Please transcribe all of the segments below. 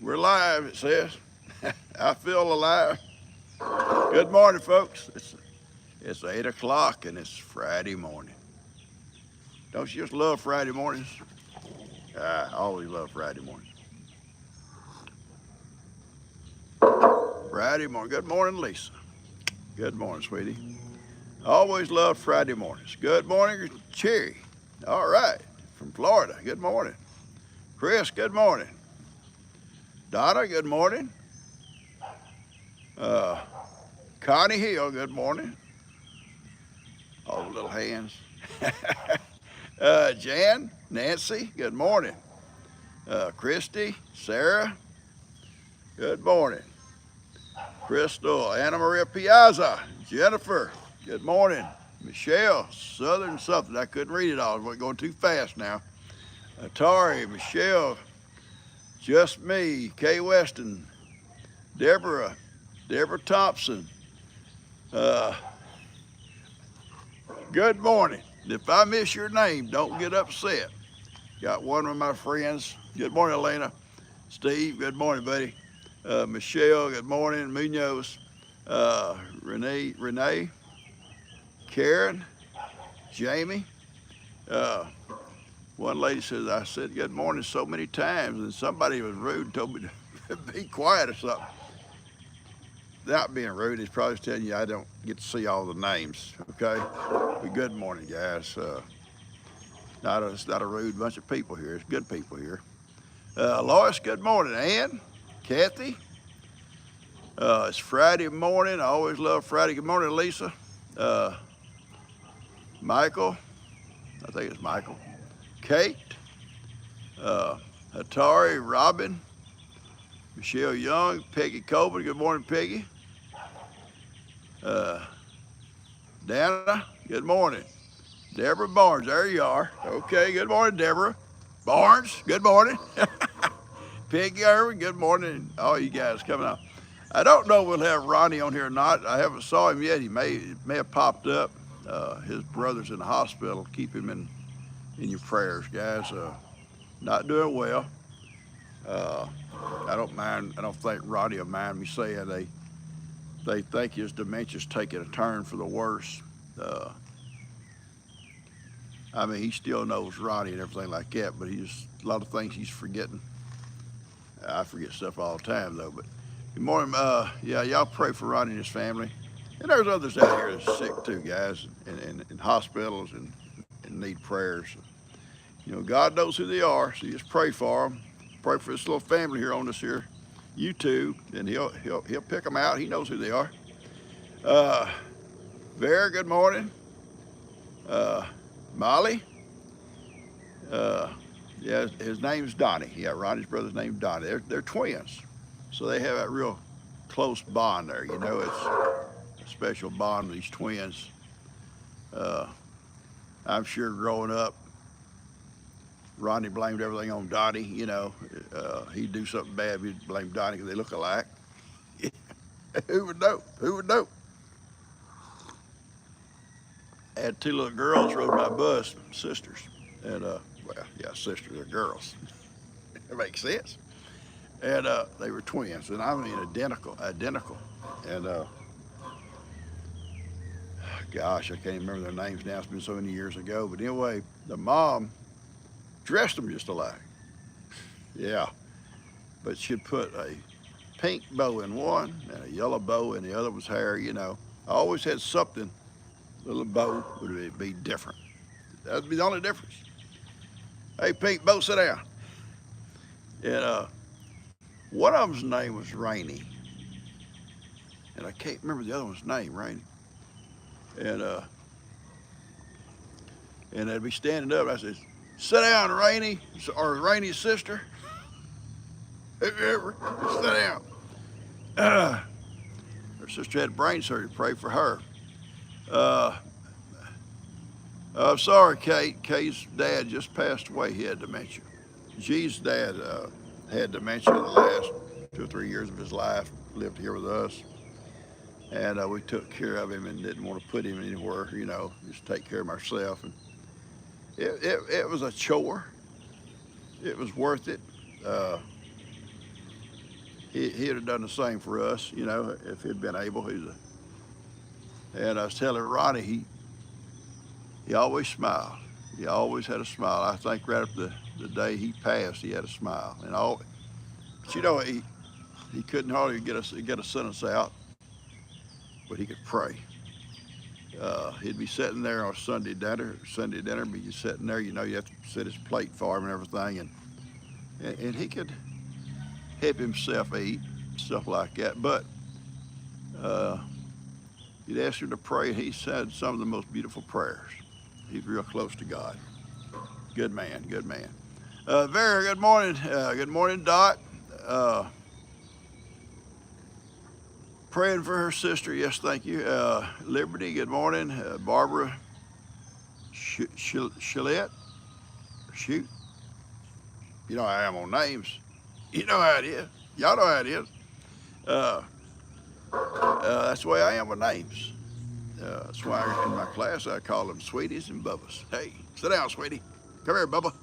We're live, it says. I feel alive. Good morning, folks. It's 8 o'clock and it's Friday morning. Don't you just love Friday mornings? I always love Friday morning. Friday morning. Good morning, Lisa. Good morning, sweetie. Always love Friday mornings. Good morning, Cherry. All right, from Florida. Good morning. Chris, good morning. Donna, good morning. Uh, Connie Hill, good morning. All the little hands. Jan, Nancy, good morning. Christy, Sarah, good morning. Crystal, Anna Maria Piazza, Jennifer, good morning. Michelle, Southern something, I couldn't read it all, we're going too fast now. Atari, Michelle, Just Me, Kay Weston, Deborah Thompson, uh, good morning. If I miss your name, don't get upset. Got one of my friends. Good morning, Elena. Steve, good morning, buddy. Michelle, good morning. Munoz, Renee, Karen, Jamie. Uh, One lady says, I said good morning so many times, and somebody was rude and told me to be quiet or something. Without being rude, he's probably telling you I don't get to see all the names, okay? But good morning, guys. It's not a rude bunch of people here. It's good people here. Lois, good morning. Ann, Kathy, it's Friday morning. I always love Friday. Good morning, Lisa. Uh, Michael, I think it's Michael. Kate, uh, Hatari, Robin, Michelle Young, Peggy Coburn. Good morning, Peggy. Uh, Dana, good morning. Deborah Barnes, there you are. Okay, good morning, Deborah. Barnes, good morning. Peggy Irvin, good morning. All you guys coming out. I don't know if we'll have Ronnie on here or not. I haven't saw him yet. He may have popped up. His brother's in the hospital. Keep him in your prayers, guys. Not doing well. Uh, I don't mind. I don't think Ronnie will mind me saying they think his dementia's taking a turn for the worse. Uh, I mean, he still knows Ronnie and everything like that, but a lot of things he's forgetting. I forget stuff all the time though. But good morning. Yeah, y'all pray for Ronnie and his family. And there's others out here that's sick too, guys, in hospitals and need prayers. You know, God knows who they are, so you just pray for them. Pray for this little family here on this here YouTube, and he'll pick them out. He knows who they are. Uh, Vera, good morning. Uh, Molly, uh, yeah, his name's Donnie. Yeah, Ronnie's brother's name's Donnie. They're twins, so they have that real close bond there. You know, it's a special bond with these twins. Uh, I'm sure growing up, Ronnie blamed everything on Donnie. You know, he'd do something bad, he'd blame Donnie because they look alike. Who would know? Who would know? I had two little girls rode my bus, sisters, and well, yeah, sisters are girls. It makes sense. And they were twins, and I mean identical. And gosh, I can't even remember their names now. It's been so many years ago. But anyway, the mom dressed them just alike. Yeah, but she'd put a pink bow in one and a yellow bow in the other was hair. You know, I always had something. Little bow would be different. That'd be the only difference. Hey, pink bow, sit down. And one of them's name was Rainy, and I can't remember the other one's name, Rainy. And they'd be standing up. And I said, "Sit down, Rainy," or Rainy's sister. Whoever, sit down. Her sister had brain surgery. Pray for her. Uh, I'm sorry, Kate. Kate's dad just passed away. He had dementia. G's dad had dementia the last 2 or 3 years of his life. Lived here with us, and we took care of him and didn't want to put him anywhere. You know, just take care of ourselves. And it was a chore. It was worth it. Uh, he'd have done the same for us, you know, if he'd been able. And I was telling Ronnie, he always smiled. He always had a smile. I think right up the day he passed, he had a smile. But you know, he couldn't hardly get a sentence out, but he could pray. He'd be sitting there on Sunday dinner, but you sitting there, you know, you have to set his plate for him and everything, and he could help himself eat, stuff like that. But you'd ask him to pray, and he said some of the most beautiful prayers. He's real close to God. Good man, good man. Very good morning. Good morning, Dot. Praying for her sister. Yes, thank you. Liberty, good morning. Barbara Shillette. Shoot. You know how I am on names. You know how it is. Y'all know how it is. That's the way I am with names. That's why in my class I call them sweeties and bubbas. Hey, sit down, sweetie. Come here, Bubba.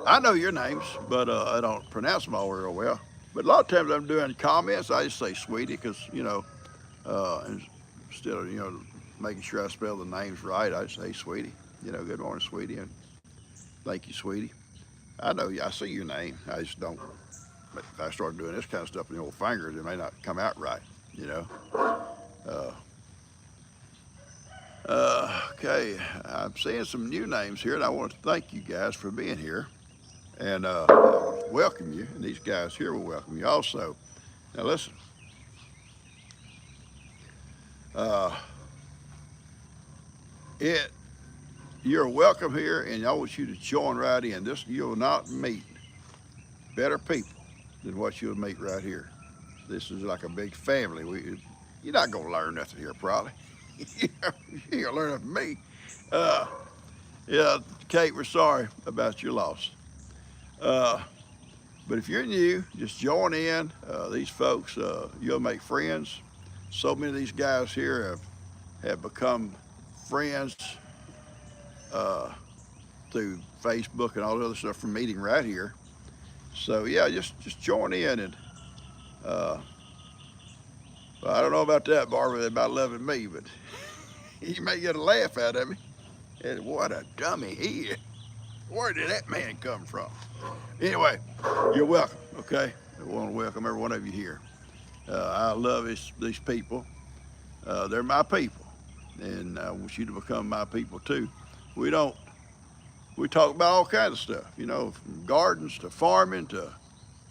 I know your names, but I don't pronounce them all real well. But a lot of times I'm doing comments, I just say sweetie because, you know, instead of, you know, making sure I spell the names right, I just say sweetie. You know, good morning, sweetie, and thank you, sweetie. I know you, I see your name. I just don't. But if I start doing this kind of stuff with the old fingers, it may not come out right, you know. Okay, I'm seeing some new names here, and I want to thank you guys for being here. And I welcome you, and these guys here will welcome you also. Now listen, you're welcome here, and I want you to join right in. You'll not meet better people than what you'll meet right here. This is like a big family. You're not gonna learn nothing here, probably. You ain't gonna learn nothing from me. Yeah, Kate, we're sorry about your loss. But if you're new, just join in. These folks, you'll make friends. So many of these guys here have become friends through Facebook and all the other stuff from meeting right here. So yeah, just join in, and I don't know about that, Barbara, about loving me, but you may get a laugh out of me. And what a dummy he is. Where did that man come from? Anyway, you're welcome, okay? I want to welcome every one of you here. I love these people. They're my people, and I want you to become my people too. We talk about all kinds of stuff, you know, from gardens to farming to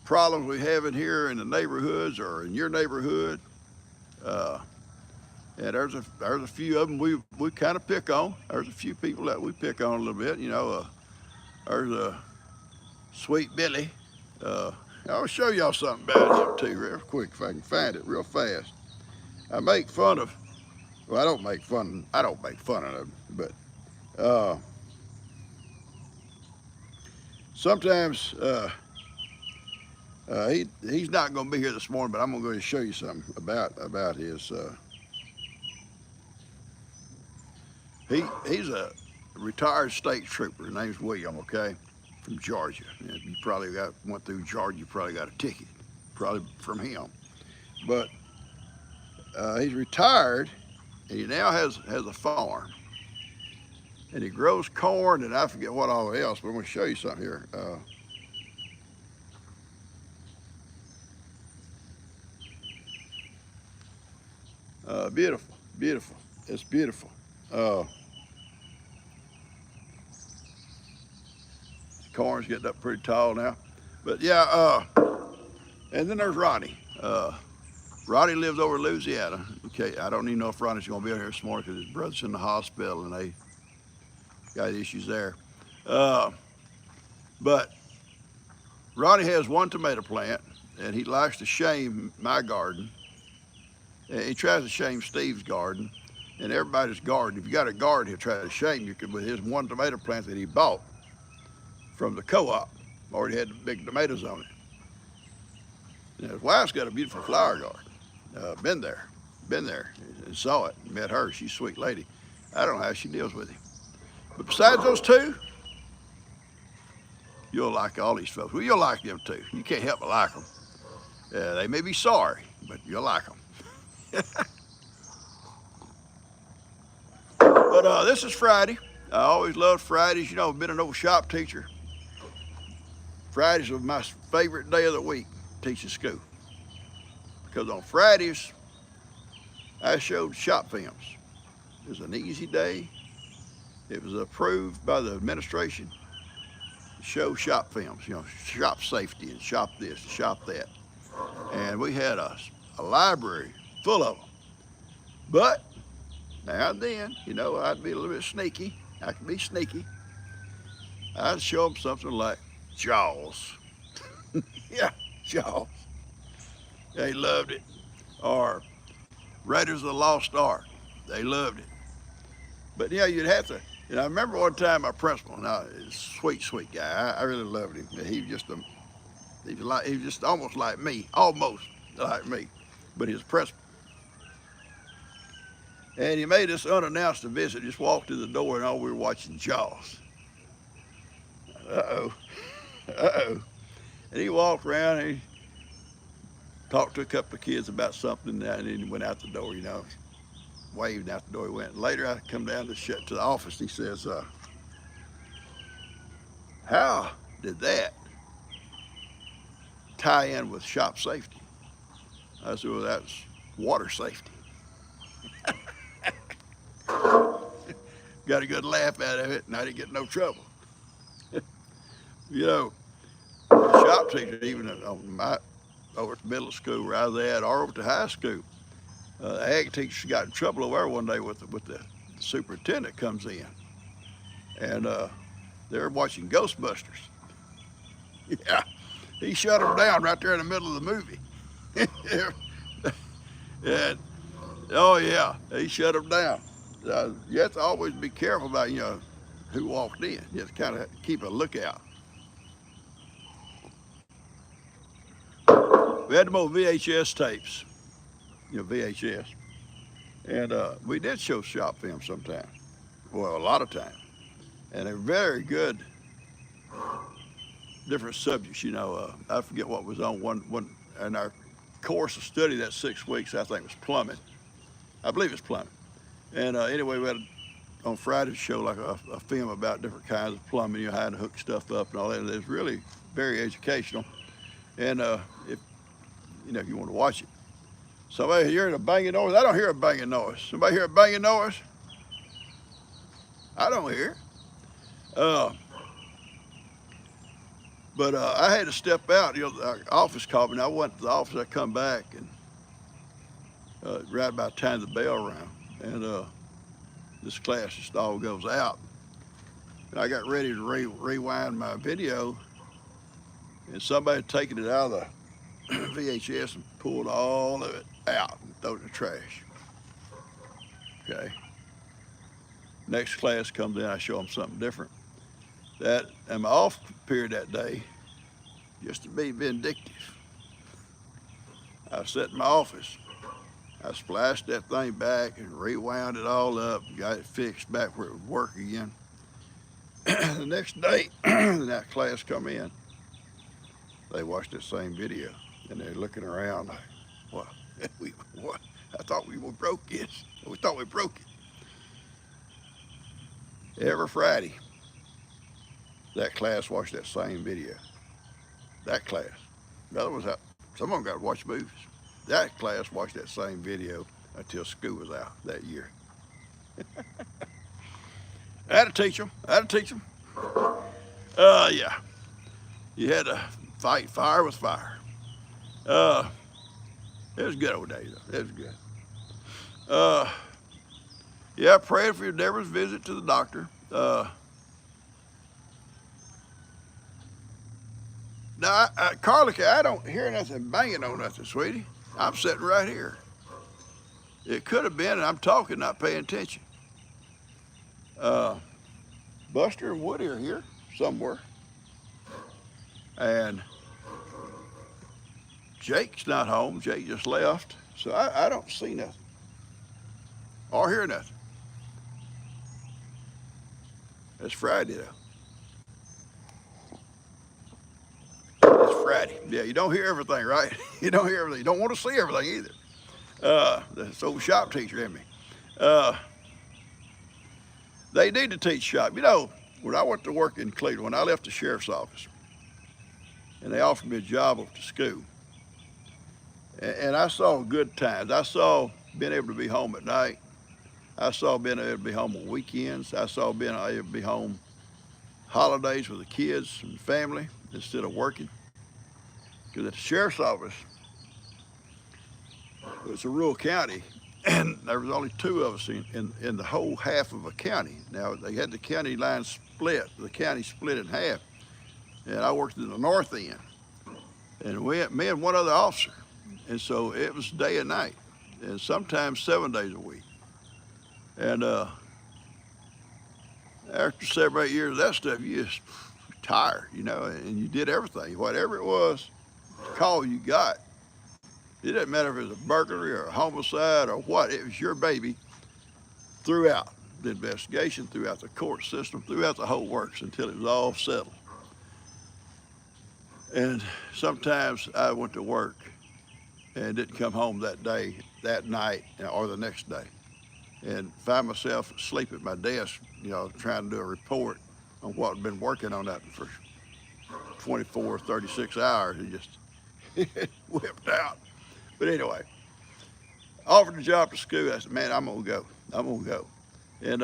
problems we have in here in the neighborhoods or in your neighborhood. And there's a few of them we kind of pick on. There's a few people that we pick on a little bit, you know. There's a Sweet Billy. I'll show y'all something about him too real quick if I can find it real fast. I make fun of, well, I don't make fun of him, but sometimes he's not going to be here this morning, but I'm going to show you something about his. He's a retired state trooper. His name's William, okay, from Georgia. And if you probably went through Georgia, you probably got a ticket, probably from him. But he's retired, and he now has a farm. And he grows corn, and I forget what all else, but I'm going to show you something here. Beautiful, beautiful. It's beautiful. Corn's getting up pretty tall now. But yeah, and then there's Ronnie. Ronnie lives over in Louisiana. Okay, I don't even know if Ronnie's gonna be here this morning because his brother's in the hospital and they got issues there. But Ronnie has one tomato plant, and he likes to shame my garden. And he tries to shame Steve's garden and everybody's garden. If you got a garden, he'll try to shame you with his one tomato plant that he bought from the co-op. Already had the big tomatoes on it. And his wife's got a beautiful flower garden. Been there and saw it, met her. She's a sweet lady. I don't know how she deals with him. But besides those two, you'll like all these folks. Well, you'll like them too. You can't help but like them. They may be sorry, but you'll like them. But this is Friday. I always loved Fridays. You know, I've been an old shop teacher. Fridays are my favorite day of the week, teaching school. Because on Fridays, I showed shop films. It was an easy day. It was approved by the administration to show shop films, you know, shop safety and shop this and shop that. And we had a library full of them. But now and then, you know, I'd be a little bit sneaky. I could be sneaky. I'd show them something like Jaws. Yeah, Jaws. They loved it. Or Raiders of the Lost Ark. They loved it. But yeah, you'd have to. And I remember one time my principal, now sweet, sweet guy. I really loved him. He was just almost like me, almost like me. But he was a principal. And he made us unannounced visit. Just walked through the door, and all we were watching Jaws. Uh-oh. Uh-oh. And he walked around and he talked to a couple of kids about something, and then he went out the door, you know. Waved out the door he went. Later I come down to the office, he says, how did that tie in with shop safety? I said, well, that's water safety. Got a good laugh out of it, and I didn't get no trouble. You know, shop teacher, even over at the middle school where I was at, or over to high school, the ag teacher got in trouble over there one day with the superintendent comes in, and they're watching Ghostbusters. Yeah, he shut them down right there in the middle of the movie. And oh yeah, he shut them down. You have to always be careful about, you know, who walked in. You have to kind of keep a lookout. We had them old VHS tapes, you know, VHS. And we did show shop films sometimes. Well, a lot of times. And they're very good, different subjects, you know. I forget what was on one in our course of study that 6 weeks, I think it was plumbing. I believe it's plumbing. And anyway, we had on Friday show like a film about different kinds of plumbing, you know, how to hook stuff up and all that. It was really very educational. And if you want to watch it. Somebody hearing a banging noise? I don't hear a banging noise. Somebody hear a banging noise? I don't hear. But I had to step out. You know, the office called me, and I went to the office. I come back, and right about the time the bell rang, and this class just all goes out. And I got ready to rewind my video, and somebody had taken it out of the VHS and pulled all of it out and thrown it in the trash. Okay. Next class comes in, I show them something different. That, and my off period that day, just to be vindictive, I sat in my office. I splashed that thing back and rewound it all up, got it fixed back where it would work again. The next day, that class come in, they watched that same video, and they're looking around like, what? What? I thought we broke this. We thought we broke it. Every Friday, that class watched that same video. That class. The other ones, some of them got to watch movies. That class watched that same video until school was out that year. I had to teach them. Yeah. You had to fight fire with fire. It was a good old day, though. It was good. Yeah, praying for your Deborah's visit to the doctor. Now, Carla, I don't hear nothing banging on nothing, sweetie. I'm sitting right here. It could have been, and I'm talking, not paying attention. Buster and Woody are here somewhere. And Jake's not home. Jake just left. So I don't see nothing or hear nothing. It's Friday, though. Friday. Yeah, you don't hear everything, right? You don't hear everything. You don't want to see everything either. That's old shop teacher in me. Uh, they need to teach shop. You know, when I went to work in Cleveland, when I left the sheriff's office, and they offered me a job up to school, and I saw good times. I saw being able to be home at night. I saw being able to be home on weekends. I saw being able to be home holidays with the kids and family instead of working. Because at the sheriff's office, it was a rural county, and there was only two of us in the whole half of a county. Now, they had the county line split, the county split in half, and I worked in the north end, and me and one other officer, and so it was day and night, and sometimes 7 days a week. And after 7 or 8 years of that stuff, you just tired, you know, and you did everything, whatever it was, call you got. It didn't matter if it was a burglary or a homicide or what, it was your baby throughout the investigation, throughout the court system, throughout the whole works until it was all settled. And sometimes I went to work and didn't come home that day, that night, or the next day, and find myself asleep at my desk, you know, trying to do a report on what I'd been working on that for 24, 36 hours. It just whipped out. But anyway, offered the job to school. I said, man, I'm gonna go. I'm gonna go. And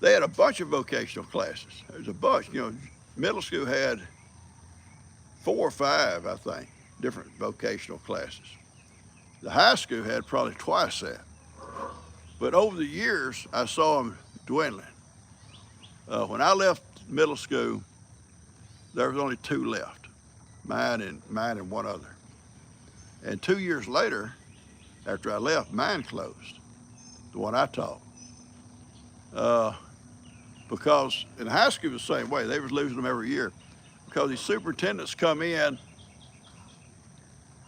they had a bunch of vocational classes. There was a bunch. You know, middle school had 4 or 5, I think, different vocational classes. The high school had probably twice that. But over the years, I saw them dwindling. When I left middle school, there was only 2 left, mine and one other. And 2 years later, after I left, mine closed, the one I taught. Because in high school, the same way, they was losing them every year. Because these superintendents come in,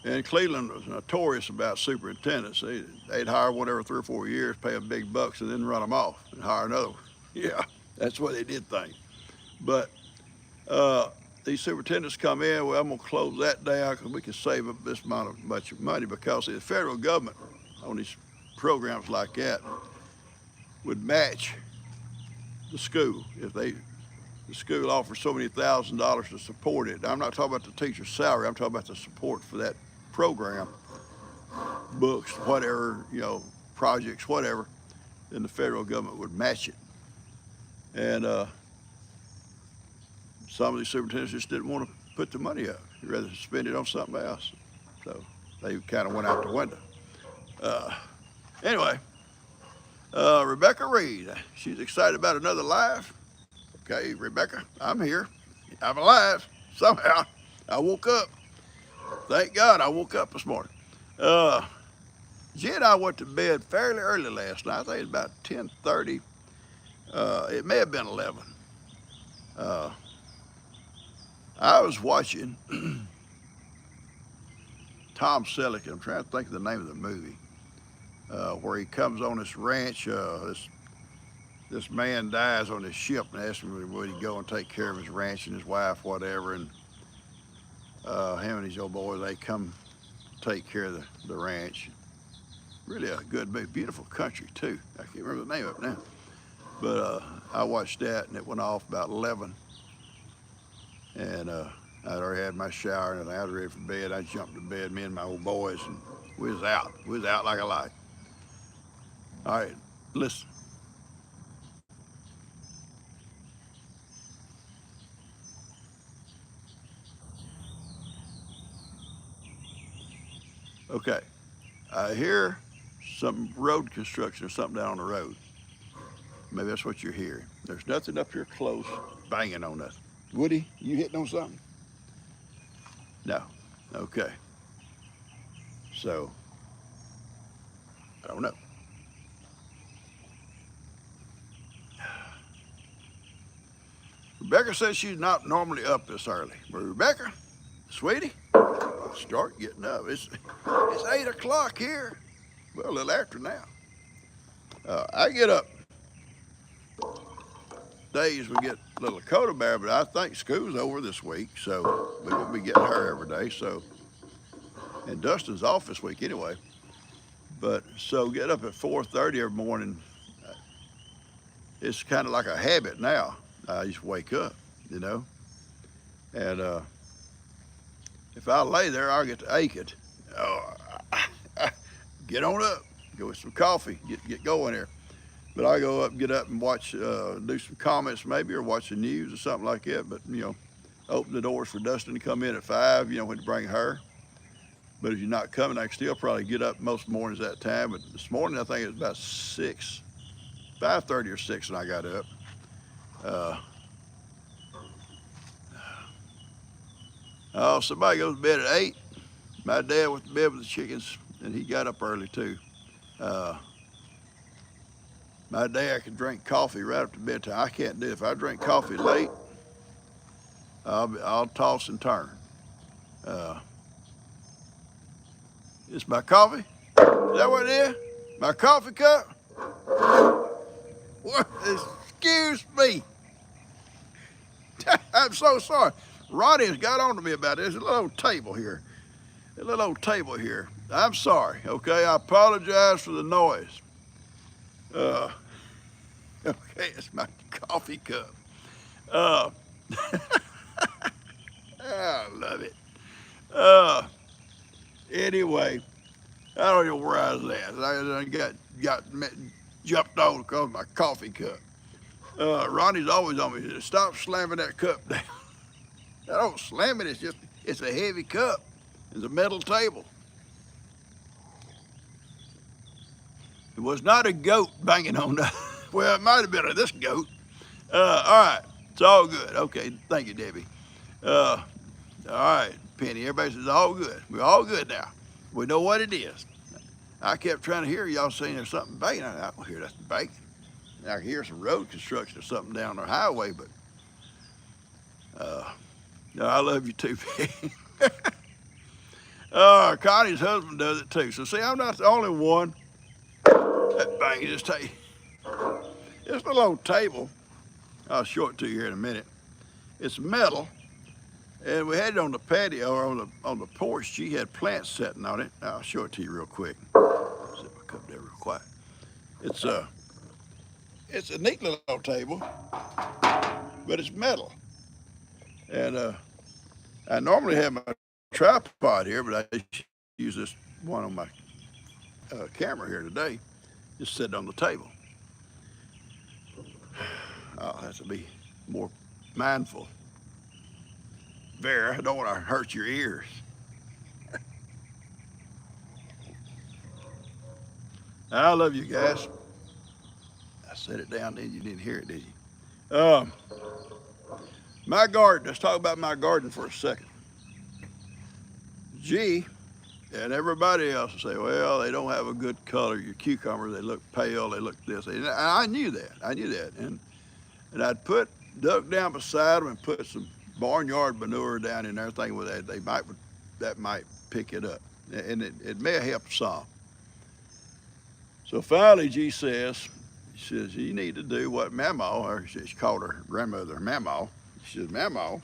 and Cleveland was notorious about superintendents. They'd hire one every 3 or 4 years, pay them big bucks, and then run them off and hire another one. Yeah, that's the way they did things. But these superintendents come in, well, I'm gonna close that down because we can save up this amount of much money, because the federal government on these programs like that would match the school if the school offers so many $1,000s to support it. Now, I'm not talking about the teacher's salary, I'm talking about the support for that program, books, whatever, you know, projects, whatever, then the federal government would match it. And some of these superintendents just didn't want to put the money up. They'd rather spend it on something else. So they kind of went out the window. Anyway, Rebecca Reed, she's excited about another life. Okay, Rebecca, I'm here. I'm alive somehow. I woke up. Thank God I woke up this morning. Jen and I went to bed fairly early last night. I think it was about 10:30. It may have been 11. I was watching Tom Selleck, I'm trying to think of the name of the movie, where he comes on this ranch. This man dies on this ship, and asks him would he go and take care of his ranch and his wife, whatever. And him and his old boy, they come take care of the ranch. Really a good movie, beautiful country too. I can't remember the name of it now. But I watched that, and it went off about 11. And I'd already had my shower, and I was ready for bed. I jumped to bed, me and my old boys, and we was out. We was out like a light. All right, listen. Okay, I hear some road construction or something down on the road. Maybe that's what you're hearing. There's nothing up here close, banging on nothing. Woody, you hitting on something? No. Okay. So, I don't know. Rebecca says she's not normally up this early. But Rebecca, sweetie, start getting up. It's 8 o'clock here. Well, a little after now. I get up days we get little Dakota Bear, but I think school's over this week, so we won't be getting her every day. So, and Dustin's off this week anyway. But so get up at 4:30 every morning. It's kind of like a habit now. I just wake up, you know, and if I lay there, I'll get to aching. Oh, get on up, go with some coffee, get going here. But I go up, get up and watch, do some comments maybe, or watch the news or something like that. But you know, open the doors for Dustin to come in at 5. You know, when to bring her. But if you're not coming, I can still probably get up most mornings that time. But this morning, I think it was about 6, 5:30 or 6 when I got up. Oh, somebody goes to bed at 8. My dad went to bed with the chickens, and he got up early too. My dad could drink coffee right up to bedtime. I can't do it. If I drink coffee late, I'll toss and turn. It's my coffee. Is that what it is? My coffee cup? What? Excuse me. I'm so sorry. Ronnie has got on to me about this. There's a little old table here. A little old table here. I'm sorry, okay? I apologize for the noise. Okay, it's my coffee cup. I love it. Anyway, I don't know where I was at. I got jumped on because of my coffee cup. Ronnie's always on me. He said, stop slamming that cup down. I don't slam it. It's a heavy cup. It's a metal table. It was not a goat banging on that. Well, it might have been this goat. All right, it's all good. Okay, thank you, Debbie. All right, Penny. Everybody says all good. We're all good now. We know what it is. I kept trying to hear y'all saying there's something banging. I don't hear that's banging. I can hear some road construction or something down the highway, but no, I love you too, Penny. Connie's husband does it too. So see, I'm not the only one that bangs this table. It's a little table. I'll show it to you here in a minute. It's metal, and we had it on the patio or on the porch. She had plants setting on it. I'll show it to you real quick. Set my cup there real quiet. It's a neat little table, but it's metal. And I normally have my tripod here, but I use this one on my camera here today. Just sit on the table. I'll have to be more mindful. Vera, I don't want to hurt your ears. I love you guys. I set it down, then you didn't hear it, did you? My garden, let's talk about my garden for a second. G and everybody else will say, well, they don't have a good color. Your cucumbers, they look pale, they look this. And I knew that. And I'd dug down beside them and put some barnyard manure down in there, thinking with that might pick it up. And it may have helped some. So finally, G says, you need to do what Mamaw, or she called her grandmother Mamaw. She says, Mamaw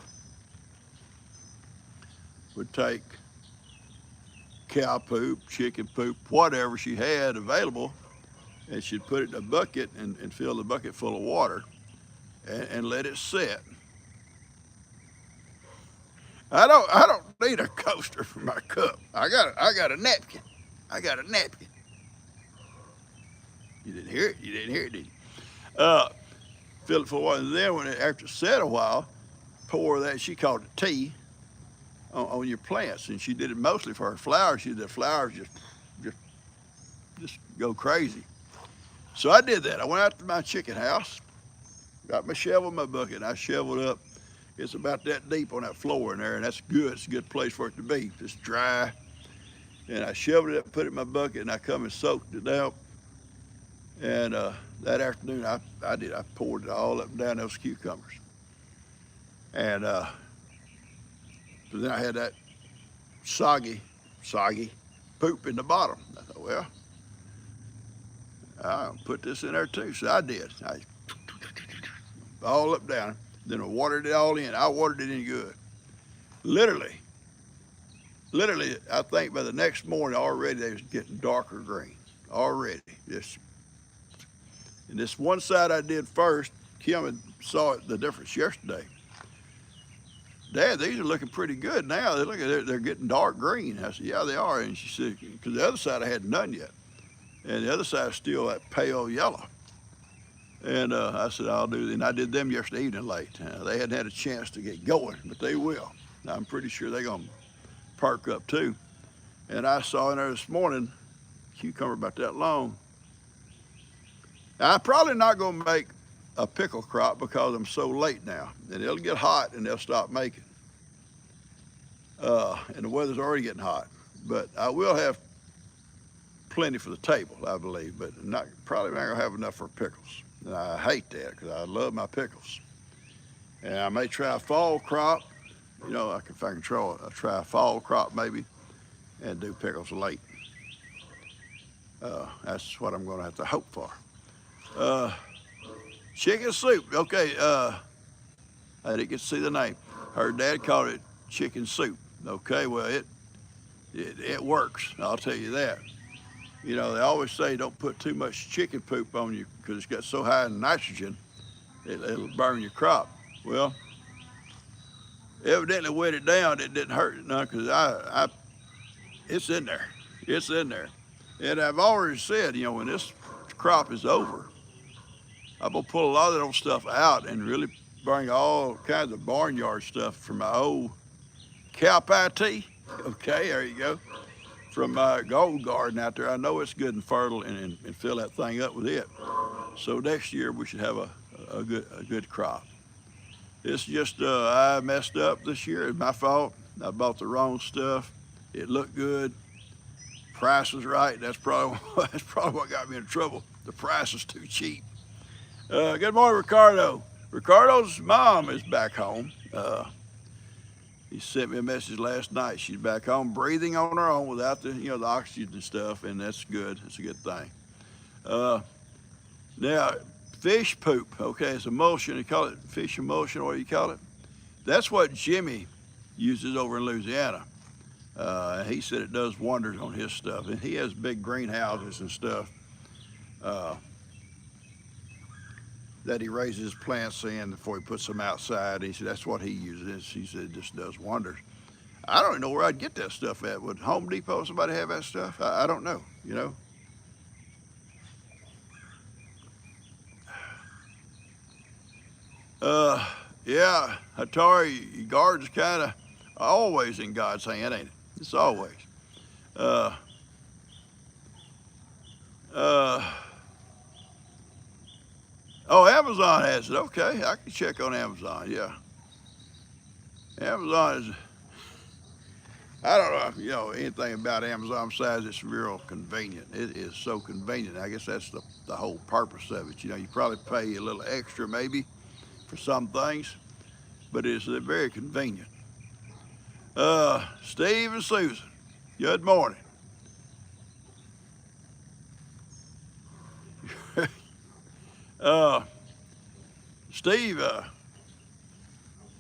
would take cow poop, chicken poop, whatever she had available, and she'd put it in a bucket and fill the bucket full of water and let it sit. I don't need a coaster for my cup. I got a napkin. I got a napkin. You didn't hear it? You didn't hear it, did you? Fill it full of water, and then after it set a while, pour that, she called it tea, on your plants. And she did it mostly for her flowers. She did the flowers just go crazy. So I did that. I went out to my chicken house, got my shovel and my bucket, and I shoveled up. It's about that deep on that floor in there, and that's good. It's a good place for it to be. It's dry. And I shoveled it up, put it in my bucket, and I come and soaked it out. And that afternoon, I poured it all up and down those cucumbers. And so then I had that soggy poop in the bottom. I thought, well, I'll put this in there too. So I did. all up down. Then I watered it all in. I watered it in good. Literally, literally, I think by the next morning already they was getting darker green. Already. And this one side I did first, Kim had saw it, the difference yesterday. Dad, these are looking pretty good now. They're getting dark green. I said, yeah, they are. And she said, because the other side I hadn't done yet. And the other side is still that pale yellow. And I said, I'll do that. And I did them yesterday evening late. They hadn't had a chance to get going, but they will. I'm pretty sure they're going to perk up too. And I saw in there this morning, cucumber about that long. Now, I'm probably not going to make a pickle crop because I'm so late now. And it'll get hot and they'll stop making. And the weather's already getting hot. But I will have plenty for the table, I believe, but probably not going to have enough for pickles. And I hate that because I love my pickles. And I may try a fall crop. You know, if I can try a fall crop maybe and do pickles late. That's what I'm going to have to hope for. Chicken soup. Okay, I didn't get to see the name. Her dad called it chicken soup. Okay, well, it works. I'll tell you that. You know, they always say don't put too much chicken poop on you because it's got so high in nitrogen, it'll burn your crop. Well, evidently wet it down, it didn't hurt it none because it's in there. It's in there. And I've already said, you know, when this crop is over, I'm going to pull a lot of that old stuff out and really bring all kinds of barnyard stuff from my old cow pie tea. Okay, there you go. From my gold garden out there. I know it's good and fertile and fill that thing up with it. So next year we should have a good crop. It's just I messed up this year. It's my fault. I bought the wrong stuff. It looked good. Price was right. That's probably what got me in trouble. The price was too cheap. Good morning, Ricardo. Ricardo's mom is back home. He sent me a message last night. She's back home breathing on her own without the oxygen and stuff, and that's good. It's a good thing. Now, fish poop, okay, it's emulsion. They call it fish emulsion, or what do you call it? That's what Jimmy uses over in Louisiana. He said it does wonders on his stuff, and he has big greenhouses and stuff that he raises plants in before he puts them outside. He said that's what he uses. He said it just does wonders. I don't even know where I'd get that stuff at. Would Home Depot, somebody have that stuff? I don't know, you know. Yeah, Hatari, your garden's kind of always in God's hand, ain't it? It's always. Oh, Amazon has it. Okay, I can check on Amazon, yeah. Amazon is, I don't know, anything about Amazon besides it's real convenient. It is so convenient. I guess that's the whole purpose of it. You probably pay a little extra maybe for some things, but it's very convenient. Steve and Susan, good morning. Steve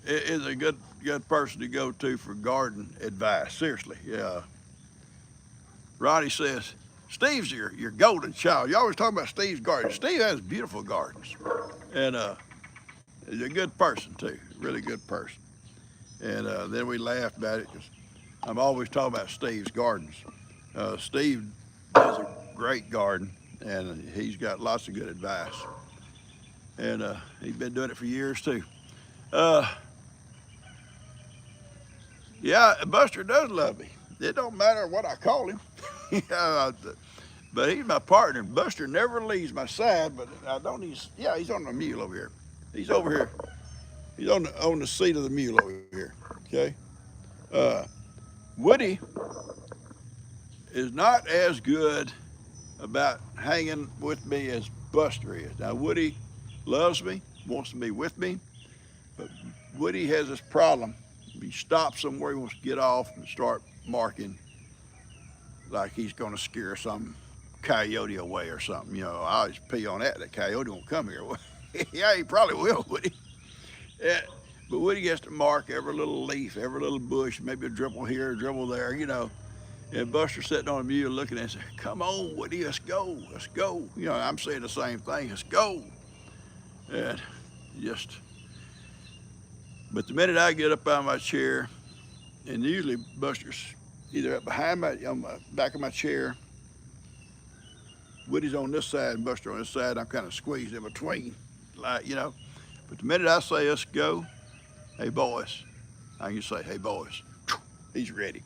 is a good person to go to for garden advice. Seriously, yeah. Ronnie says, Steve's your golden child. You always talk about Steve's garden. Steve has beautiful gardens, and he's a good person too, really good person. And then we laughed about it because I'm always talking about Steve's gardens. Steve does a great garden, and he's got lots of good advice. And he's been doing it for years too. Yeah, Buster does love me. It don't matter what I call him. But he's my partner. Buster never leaves my side, but he's on the mule over here. He's over here. He's on the seat of the mule over here, okay? Woody is not as good about hanging with me as Buster is. Now, Woody loves me, wants to be with me, but Woody has this problem. He stops somewhere, he wants to get off and start marking like he's gonna scare some coyote away or something. I always pee on that coyote won't come here. Yeah, he probably will, Woody. Yeah. But Woody gets to mark every little leaf, every little bush, maybe a dribble here, a dribble there, you know. And Buster's sitting on a mule looking at it and saying, come on, Woody, let's go, let's go. You know, I'm saying the same thing, let's go. And just, but the minute I get up out of my chair, and usually Buster's either up behind on my back of my chair, Woody's on this side and Buster on this side, I'm kind of squeezed in between, like, you know. But the minute I say, let's go, hey boys, I can say, hey boys, he's ready.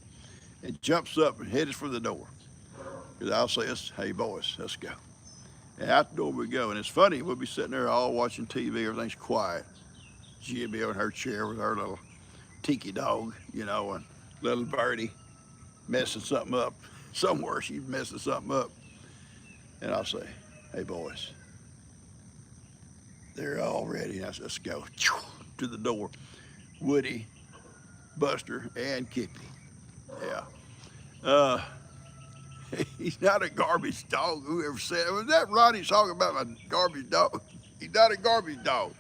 And jumps up and heads for the door. Because I'll say, hey boys, let's go. And out the door we go. And it's funny, we'll be sitting there all watching TV, everything's quiet. She'll be on her chair with her little tiki dog, you know, and little birdie messing something up. Somewhere she's messing something up. And I'll say, hey boys, they're all ready. And I say, let's go to the door. Woody, Buster, and Kippy. Yeah. He's not a garbage dog. Whoever said it? Was that Ronnie talking about a garbage dog? He's not a garbage dog.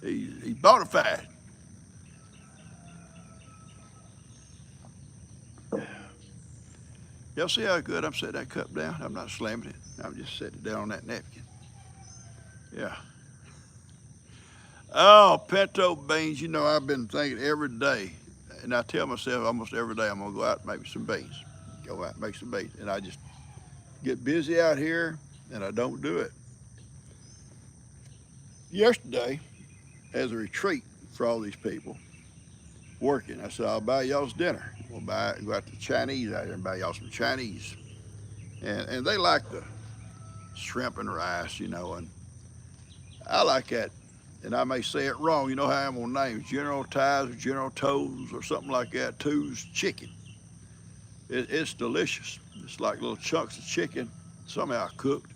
He's bona fide. Y'all see how good I'm setting that cup down? I'm not slamming it. I'm just setting it down on that napkin. Yeah. Oh, pinto beans. You know, I've been thinking every day, and I tell myself almost every day I'm going to go out and make some beans. Go out and make some beans. And I just get busy out here, and I don't do it. Yesterday, as a retreat for all these people working, I said, I'll buy y'all's dinner. We'll go out to Chinese out here and buy y'all some Chinese. And they like the shrimp and rice, you know, and I like that. And I may say it wrong. You know how I'm gonna name General Ties or General Toes or something like that. Two's chicken. It's delicious. It's like little chunks of chicken, somehow cooked,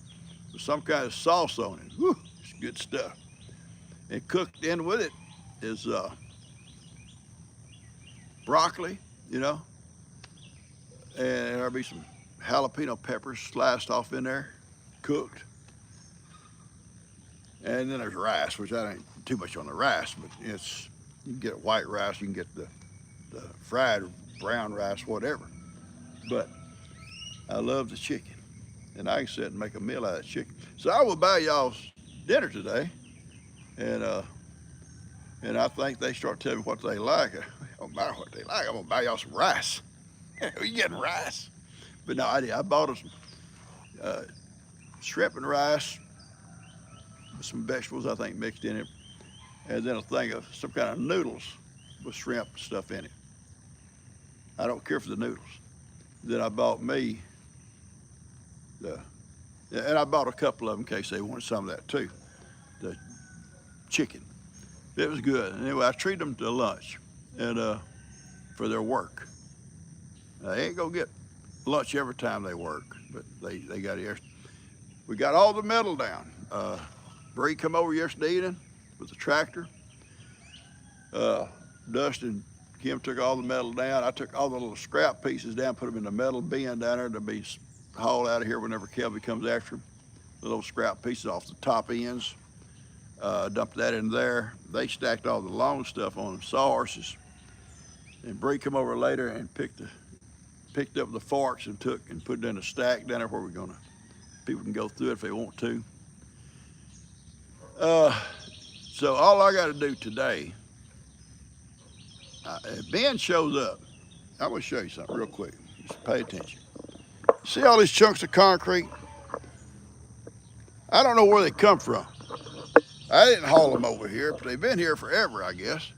with some kind of sauce on it. Whew, it's good stuff. And cooked in with it is broccoli, you know, and there'll be some jalapeno peppers sliced off in there, cooked. And then there's rice, which I ain't too much on the rice, but it's, you can get white rice, you can get the fried brown rice, whatever. But I love the chicken, and I can sit and make a meal out of that chicken. So I will buy y'all's dinner today, and I think they start telling me what they like. I don't matter what they like. I'm gonna buy y'all some rice. We getting rice? But no, I bought us some shrimp and rice with some vegetables I think mixed in it, and then a thing of some kind of noodles with shrimp and stuff in it. I don't care for the noodles. Then I bought me and I bought a couple of them in case they wanted some of that too, the chicken. It was good. Anyway, I treat them to lunch and for their work. They ain't gonna get lunch every time they work, but they got here. We got all the metal down. Bree come over yesterday evening with the tractor. Dustin and Kim took all the metal down. I took all the little scrap pieces down, put them in the metal bin down there to be hauled out of here whenever Kelby comes after them. The little scrap pieces off the top ends. Dumped that in there. They stacked all the long stuff on them sawhorses. And Bree come over later and picked up the forks and took and put it in a stack down there where people can go through it if they want to. So all I got to do today, if Ben shows up, I'm gonna show you something real quick. Just pay attention. See all these chunks of concrete? I don't know where they come from. I didn't haul them over here, but they've been here forever, I guess.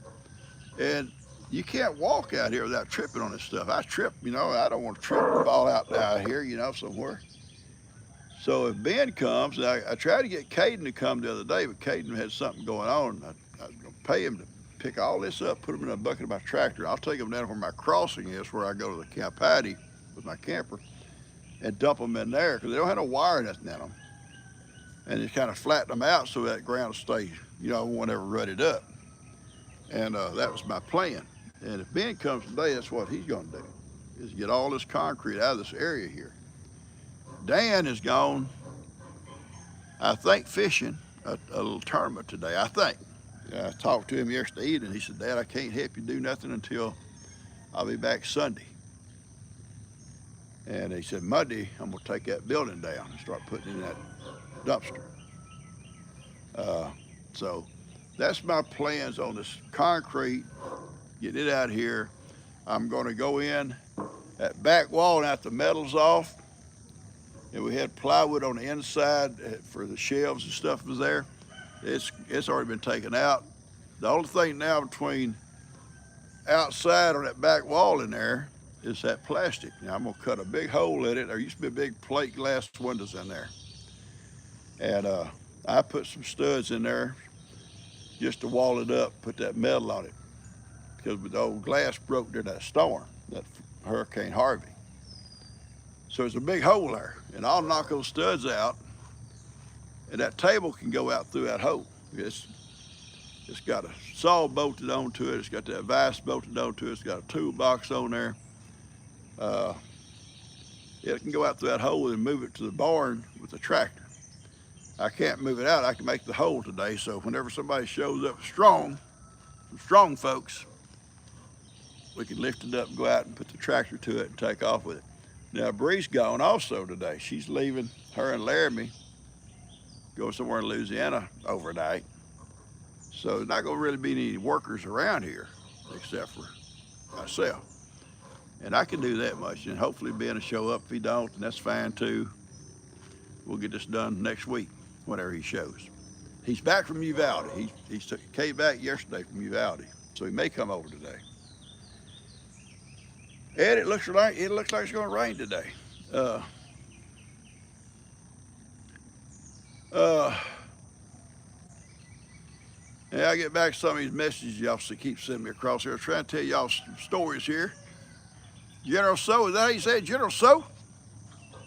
And you can't walk out here without tripping on this stuff. I trip, you know, I don't want to trip and fall out here, you know, somewhere. So if Ben comes, I tried to get Caden to come the other day, but Caden had something going on. I was gonna pay him to pick all this up, put them in a bucket of my tractor. I'll take them down where my crossing is, where I go to the camp patty with my camper, and dump them in there, because they don't have no wire or nothing in them. And just kind of flatten them out so that ground will stay, you know, won't ever rut it up. And that was my plan. And if Ben comes today, that's what he's gonna do, is get all this concrete out of this area here. Dan is gone, I think, fishing. a little tournament today, I think. I talked to him yesterday evening. He said, Dad, I can't help you do nothing until I'll be back Sunday. And he said, Monday, I'm going to take that building down and start putting in that dumpster. Uh, so that's my plans on this concrete, get it out here. I'm going to go in that back wall and out the metal's off. And we had plywood on the inside for the shelves and stuff was there. It's already been taken out. The only thing now between outside on that back wall in there is that plastic. Now I'm gonna cut a big hole in it. There used to be big plate glass windows in there. And I put some studs in there just to wall it up, put that metal on it. Because the old glass broke during that storm, that Hurricane Harvey. So there's a big hole there. And I'll knock those studs out, and that table can go out through that hole. It's got a saw bolted onto it. It's got that vise bolted onto it. It's got a toolbox on there. It can go out through that hole and move it to the barn with the tractor. I can't move it out. I can make the hole today. So whenever somebody shows up strong folks, we can lift it up and go out and put the tractor to it and take off with it. Now Bree's gone also today. She's leaving. Her and Laramie go somewhere in Louisiana overnight. So there's not going to really be any workers around here except for myself. And I can do that much. And hopefully Ben will show up. If he don't, then that's fine too. We'll get this done next week, whenever he shows. He's back from Uvalde. He came back yesterday from Uvalde. So he may come over today. And it looks like it's going to rain today. Yeah, I get back to some of these messages y'all keep sending me across here. I'm trying to tell y'all some stories here. General So, is that how you say it, General So?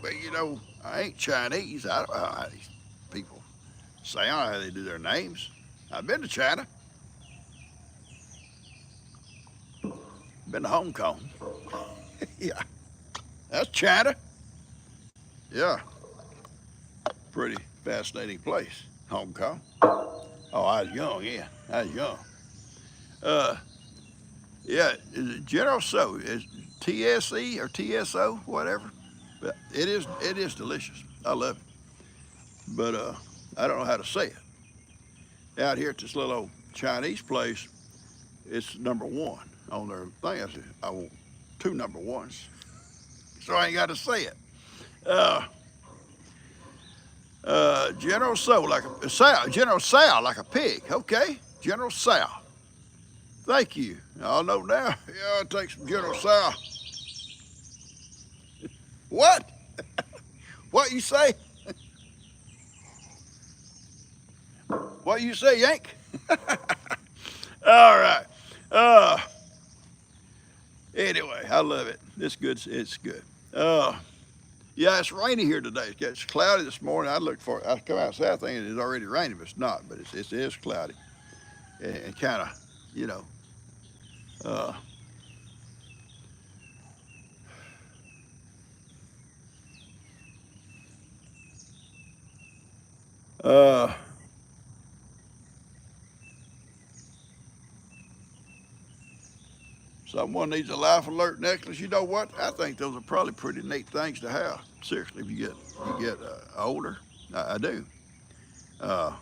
Well, you know, I ain't Chinese. I don't know how these people say. I don't know how they do their names. I've been to China. Been to Hong Kong. Yeah, that's China. Yeah, pretty fascinating place, Hong Kong. Oh, I was young, yeah, I was young. Yeah, General So is TSE or TSO, whatever. But it is delicious. I love it. But I don't know how to say it. Out here at this little old Chinese place, it's #1 on their thing. I said, I want 2 number 1s, so I ain't got to say it. General So, like a sow, General Sow, like a pig. Okay, General Sow. Thank you. I'll know now. Yeah, I'll take some General Sow. What? What you say? What you say, Yank? All right. Anyway, I love it. It's good. It's good. Yeah, it's rainy here today. It's cloudy this morning. I come outside thinking it's already raining, but it's not. But it is cloudy, and kind of, you know. Someone needs a life alert necklace. You know what? I think those are probably pretty neat things to have. Seriously, if you get older, I do. If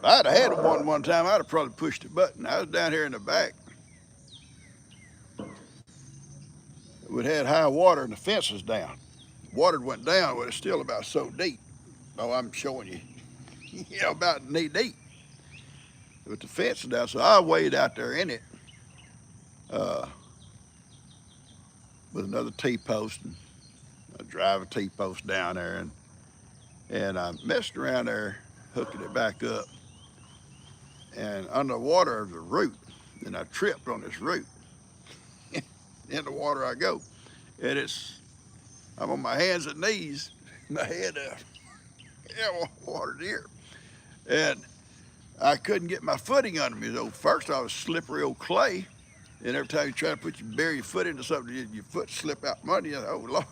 I'd have had one time, I'd have probably pushed the button. I was down here in the back. We'd had high water and the fence was down. Water went down, but it's still about so deep. Oh, I'm showing you, you know, about knee deep. But the fence is down, so I waded out there in it. With another T-post, and I drive a T-post down there, and I messed around there, hooking it back up, and underwater there's a root, and I tripped on this root. In the water I go, and I'm on my hands and knees, my head up, yeah, water's here, and I couldn't get my footing under me. So first I was slippery old clay. And every time you try to bury your foot into something, your foot slip out from under you. Oh, Lord.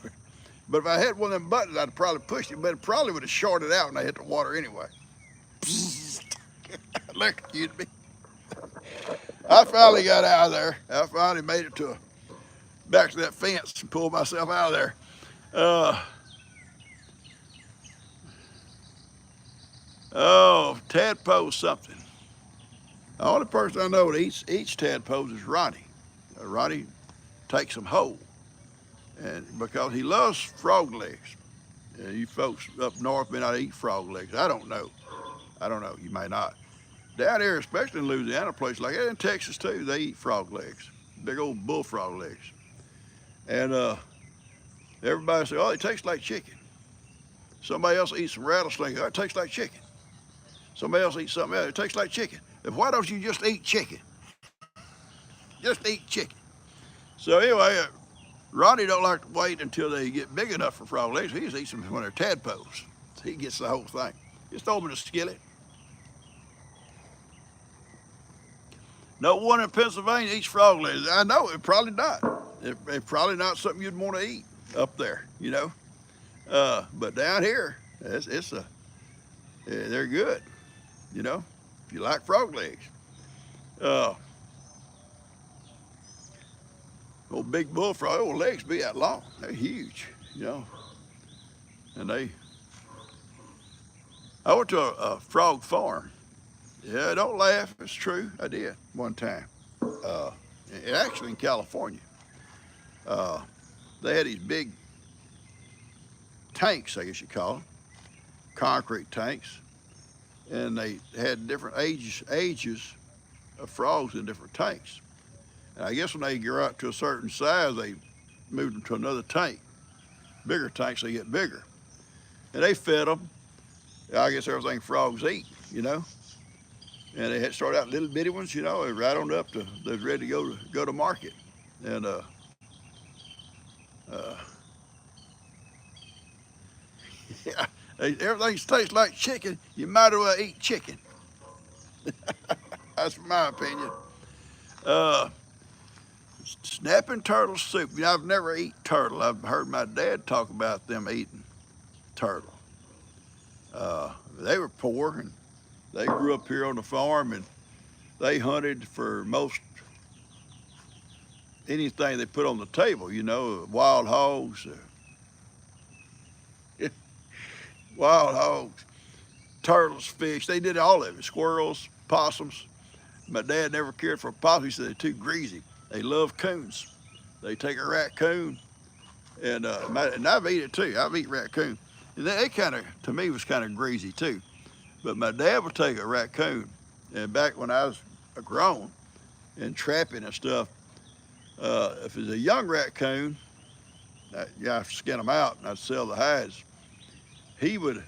But if I had one of them buttons, I'd probably pushed it, but it probably would have shorted out when I hit the water anyway. Electrocuted me. I finally got out of there. I finally made it back to that fence and pulled myself out of there. Oh, tadpole something. The only person I know that eats tadpoles is Ronnie. Ronnie takes them whole, and because he loves frog legs. You folks up north may not eat frog legs. I don't know. You may not. Down here, especially in Louisiana, places like that, in Texas too, they eat frog legs, big old bullfrog legs. And everybody says, oh, it tastes like chicken. Somebody else eats some rattlesnake. Oh, it tastes like chicken. Somebody else eats something else. It tastes like chicken. Then why don't you just eat chicken? Just eat chicken. So anyway, Ronnie don't like to wait until they get big enough for frog legs. He just eats them when they're tadpoles. So he gets the whole thing. Just throw them in a skillet. No one in Pennsylvania eats frog legs. I know it probably not. It's probably not something you'd want to eat up there, you know. But down here, they're good, you know. If you like frog legs. Old big bullfrog, old legs be that long. They're huge, you know. And I went to a frog farm. Yeah, don't laugh, it's true. I did one time. Actually in California. They had these big tanks, I guess you call them, concrete tanks. And they had different ages of frogs in different tanks. And I guess when they grow out to a certain size, they moved them to another tank. Bigger tanks, they get bigger. And they fed them, I guess everything frogs eat, you know. And they had started out little bitty ones, you know, right on up to, they was ready to go to market. And yeah, everything tastes like chicken, you might as well eat chicken. That's my opinion. Snapping turtle soup. You know, I've never eaten turtle. I've heard my dad talk about them eating turtle. They were poor, and they grew up here on the farm, and they hunted for most anything they put on the table, you know, wild hogs, turtles, fish. They did all of it, squirrels, possums. My dad never cared for possums. He said they're too greasy. They love coons. They take a raccoon, and I've eaten it too. I've eaten raccoon. And they kind of, to me, was kind of greasy too. But my dad would take a raccoon, and back when I was grown and trapping and stuff, if it was a young raccoon, I'd skin them out and I'd sell the hides. He would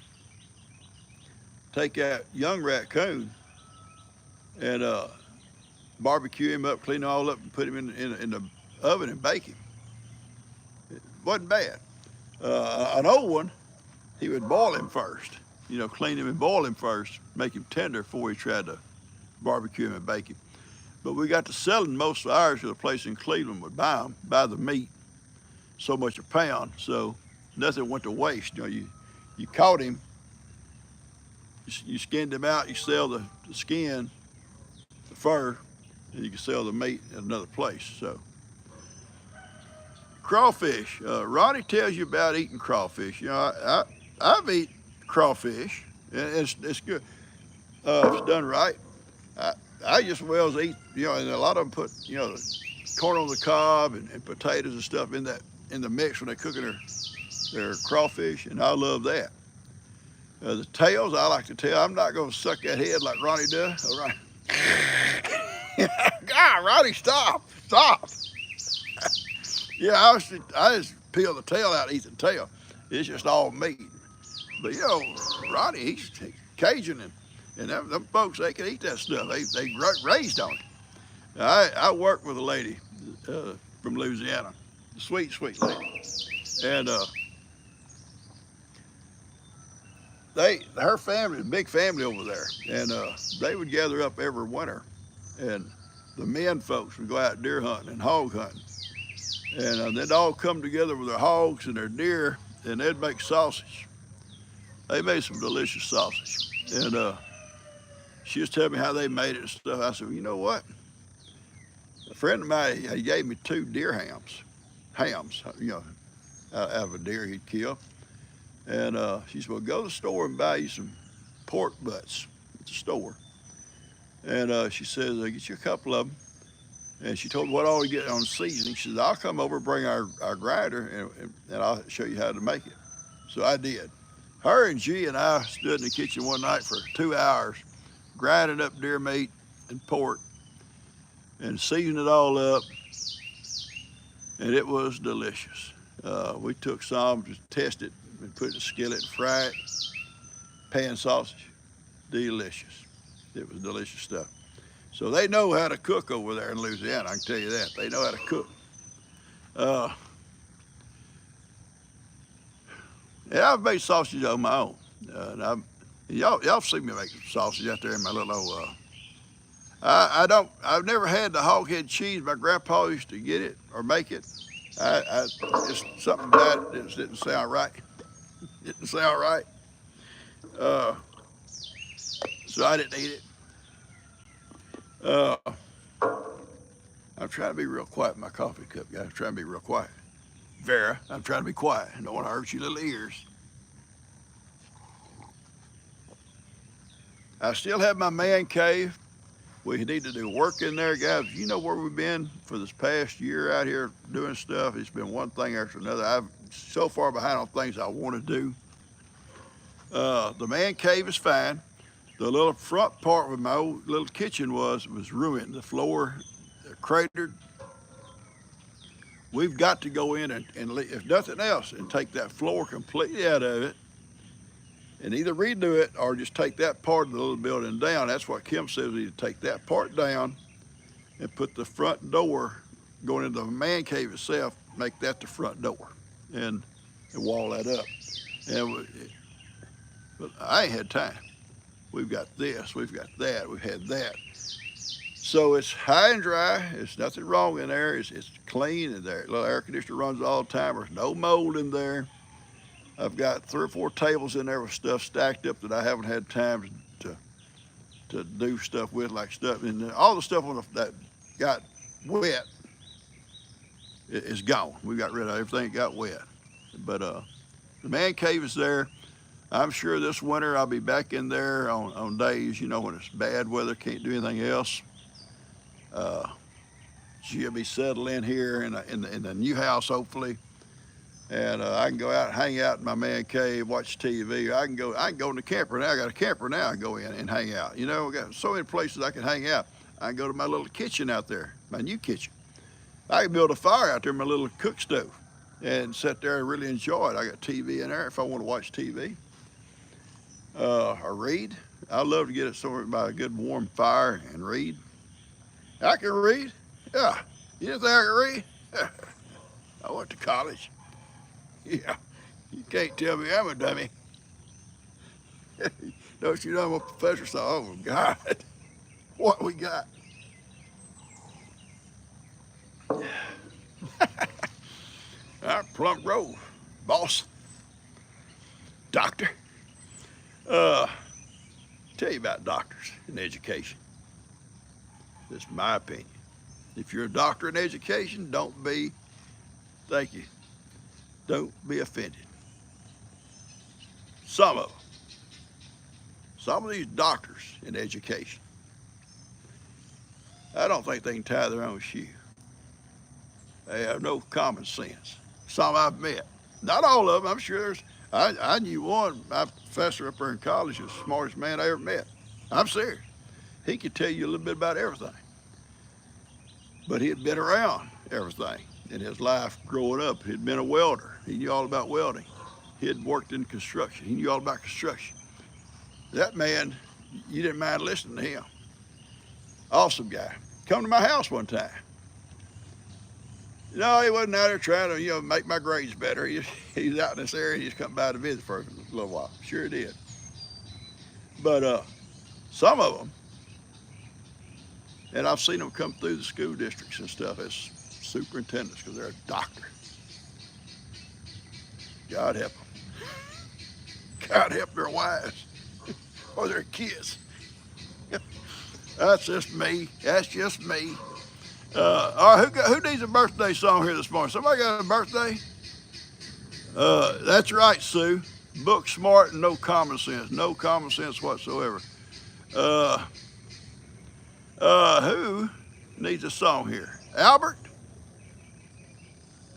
take that young raccoon and barbecue him up, clean him all up, and put him in the oven and bake him. It wasn't bad. An old one, he would boil him first. You know, clean him and boil him first, make him tender before he tried to barbecue him and bake him. But we got to selling most of ours to a place in Cleveland would buy the meat, so much a pound, so nothing went to waste. You know, you caught him, you skinned him out, you sell the skin, the fur, and you can sell the meat at another place. So, crawfish. Ronnie tells you about eating crawfish. You know, I've eaten crawfish, and it's good. If it's done right. I just well as eat, you know, and a lot of them put, you know, corn on the cob and potatoes and stuff in the mix when they're cooking their crawfish, and I love that. The tails, I like to tell. I'm not going to suck that head like Ronnie does. All right. God, Ronnie, stop. Yeah, I just peel the tail out and eat the tail. It's just all meat. But, you know, Ronnie, he's Cajun, and them folks, they can eat that stuff. They raised on it. I worked with a lady from Louisiana, a sweet lady. And her family, a big family over there, and they would gather up every winter, and the men folks would go out deer hunting and hog hunting, and they'd all come together with their hogs and their deer and they'd make sausage. They made some delicious sausage. And she was telling me how they made it and stuff. I said, well, you know what? A friend of mine, he gave me 2 deer hams, out of a deer he'd killed. And she said, well, go to the store and buy you some pork butts at the store. And she says, get you a couple of them. And she told me what all to get on seasoning. She said, I'll come over and bring our grinder and I'll show you how to make it. So I did. Her and G and I stood in the kitchen one night for 2 hours, grinding up deer meat and pork and seasoned it all up. And it was delicious. We took some to test it and put it in a skillet and fry it. Pan sausage, delicious. It was delicious stuff. So they know how to cook over there in Louisiana, I can tell you that. They know how to cook. Yeah, I've made sausage on my own. Y'all see me make sausage out there in my little old, I've never had the hog-head cheese. My grandpa used to get it or make it. It's something about it that didn't sound right. Didn't sound right. So I didn't eat it. I'm trying to be real quiet in my coffee cup, guys. I'm trying to be real quiet. Vera, I'm trying to be quiet. I don't want to hurt your little ears. I still have my man cave. We need to do work in there, guys. You know where we've been for this past year out here doing stuff. It's been one thing after another. I'm so far behind on things I want to do. The man cave is fine. The little front part where my old little kitchen was ruined. The floor cratered. We've got to go in and if nothing else, and take that floor completely out of it and either redo it or just take that part of the little building down. That's what Kim says. We need to take that part down and put the front door going into the man cave itself, make that the front door and wall that up. But I ain't had time. We've got this, we've got that, we've had that. So it's high and dry. There's nothing wrong in there. It's clean in there. Little air conditioner runs all the time. There's no mold in there. I've got 3 or 4 tables in there with stuff stacked up that I haven't had time to do stuff with, like stuff. And all the stuff that got wet is gone. We got rid of everything that got wet. But the man cave is there. I'm sure this winter I'll be back in there on days, when it's bad weather, can't do anything else. She'll be settled in here in the new house, hopefully. And I can go out and hang out in my man cave, watch TV. I can go in the camper now. I got a camper now. I can go in and hang out. We got so many places I can hang out. I can go to my little kitchen out there, my new kitchen. I can build a fire out there in my little cook stove and sit there and really enjoy it. I got TV in there if I want to watch TV. Or read. I love to get it somewhere by a good warm fire and read. I can read. Yeah. You didn't think I could read? I went to college. Yeah. You can't tell me I'm a dummy. Don't you know I'm a professor? So, oh God, what we got? Plum Grove, boss, doctor. Tell you about doctors in education. That's my opinion. If you're a doctor in education, don't be offended. Some of these doctors in education, I don't think they can tie their own shoe. They have no common sense. Some I've met, not all of them. I'm sure I knew one, my professor up there in college, was the smartest man I ever met. I'm serious. He could tell you a little bit about everything. But he had been around everything in his life growing up. He'd been a welder. He knew all about welding. He had worked in construction. He knew all about construction. That man, you didn't mind listening to him. Awesome guy. Come to my house one time. No, he wasn't out there trying to, make my grades better. He's out in this area. He just come by to visit for a little while. Sure did. But some of them, and I've seen them come through the school districts and stuff as superintendents because they're a doctor. God help them. God help their wives or their kids. That's just me. That's just me. All right, who needs a birthday song here this morning? Somebody got a birthday? That's right, Sue. Book smart and no common sense. No common sense whatsoever. Uh, who needs a song here? Albert?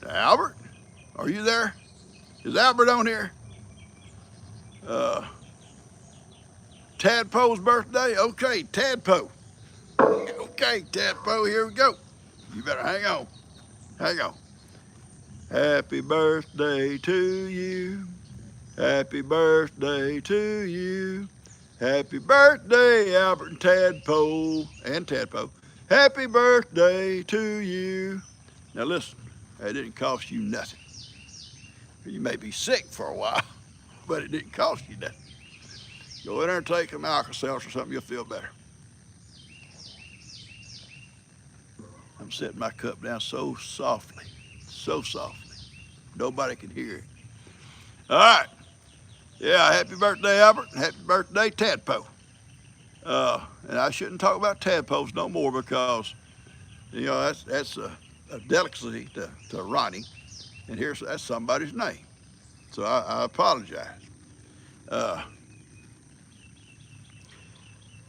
Albert? Are you there? Is Albert on here? Uh, Tadpole's birthday? Okay, Tadpole. Okay, Tadpole, here we go. You better hang on. Hang on. Happy birthday to you. Happy birthday to you. Happy birthday, Albert and Tadpole. And Tadpole. Happy birthday to you. Now listen, that didn't cost you nothing. You may be sick for a while, but it didn't cost you nothing. Go in there and take some Alka-Seltzer or something, you'll feel better. I'm setting my cup down so softly, so softly. Nobody can hear it. All right. Yeah, happy birthday, Albert. Happy birthday, Tadpole. And I shouldn't talk about tadpoles no more because, you know, that's a delicacy to Ronnie. And that's somebody's name. So I apologize. Uh,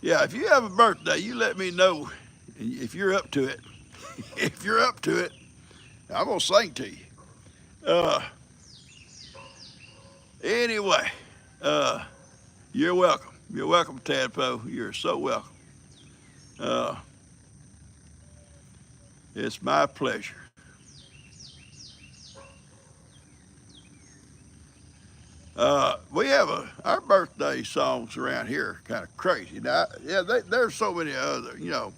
yeah, if you have a birthday, you let me know if you're up to it. If you're up to it, I'm going to sing to you. Uh, anyway, you're welcome. You're welcome, Tadpole. You're so welcome. Uh, it's my pleasure. We have our birthday songs around here kind of crazy. Now, yeah, there's so many other, you know,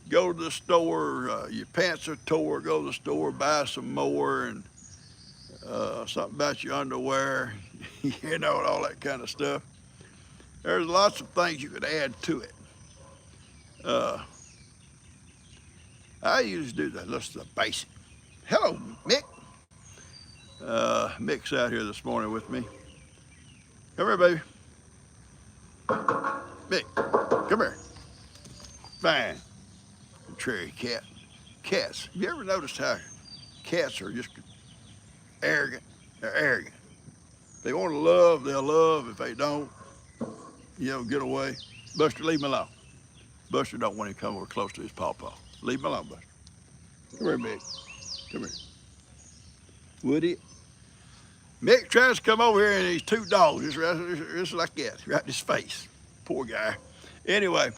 go to the store, your pants are tore, go to the store, buy some more, and something about your underwear, you know, and all that kind of stuff. There's lots of things you could add to it. Uh, I usually do that. That's the basic. Hello, Mick. Mick's out here this morning with me. Come here, baby. Mick, come here. Fine. Contrary cat. Cats. Have you ever noticed how cats are just arrogant? They're arrogant. If they want to love, they'll love. If they don't, you know, get away. Buster, leave him alone. Buster don't want him to come over close to his PawPaw. Leave him alone, Buster. Come here, Mick. Come here. Woody. Mick tries to come over here and these two dogs just like that, right in his face. Poor guy. Anyway,